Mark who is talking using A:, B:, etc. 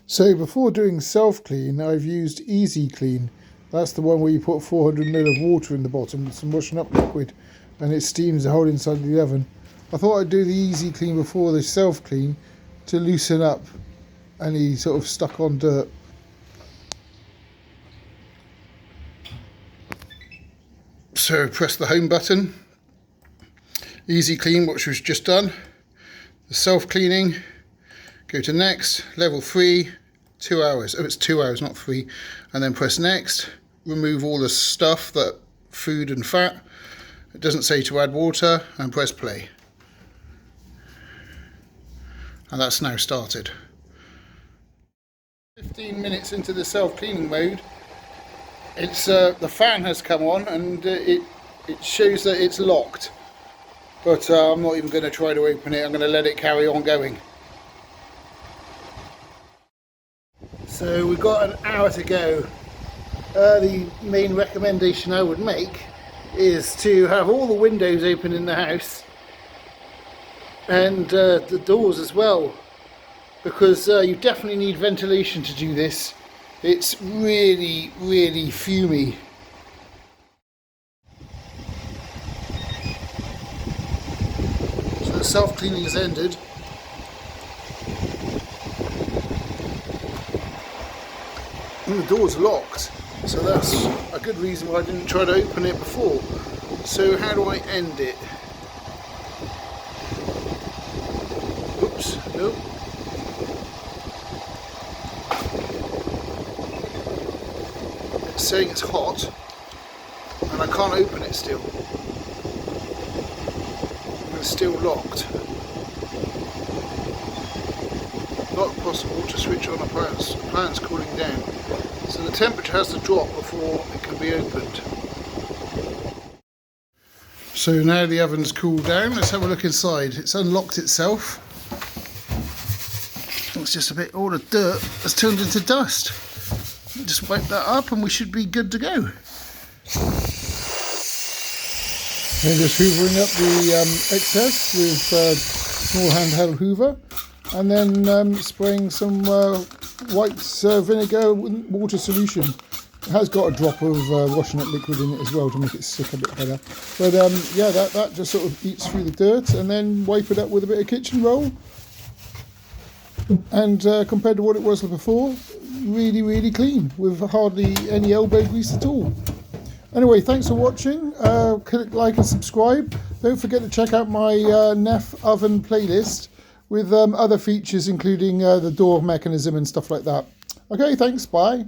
A: So before doing self-clean, I've used Easy Clean. That's the one where you put 400 ml of water in the bottom with some washing up liquid and it steams the whole inside of the oven. I thought I'd do the Easy Clean before the self-clean to loosen up any sort of stuck on dirt. So press the home button, Easy Clean, which was just done, the self-cleaning, go to next, level 3, 2 hours, oh it's 2 hours not 3, and then press next, remove all the stuff, that food and fat, it doesn't say to add water, and press play. And that's now started. 15 minutes into the self-cleaning mode, it's the fan has come on and it shows that it's locked, but I'm not even going to try to open it. I'm going to let it carry on going. So we've got an hour to go. The main recommendation I would make is to have all the windows open in the house and the doors as well, because you definitely need ventilation to do this. It's really, really fumy. So the self-cleaning has ended. And the door's locked, so that's a good reason why I didn't try to open it before. So how do I end it? Oops, no. It's saying it's hot, and I can't open it still. It's still locked. Not possible to switch on appliance. Appliance cooling down. So the temperature has to drop before it can be opened. So now the oven's cooled down. Let's have a look inside. It's unlocked itself. It's just a bit, all the dirt has turned into dust. Just wipe that up and we should be good to go. And just hoovering up the excess with a small handheld hoover, and then spraying some white vinegar water solution. It has got a drop of washing up liquid in it as well to make it stick a bit better. But yeah, that just sort of eats through the dirt, and then wipe it up with a bit of kitchen roll. And compared to what it was before, really, really clean with hardly any elbow grease at all. Anyway, thanks for watching. Click like and subscribe. Don't forget to check out my NEFF Oven playlist with other features, including the door mechanism and stuff like that. Okay, thanks, bye.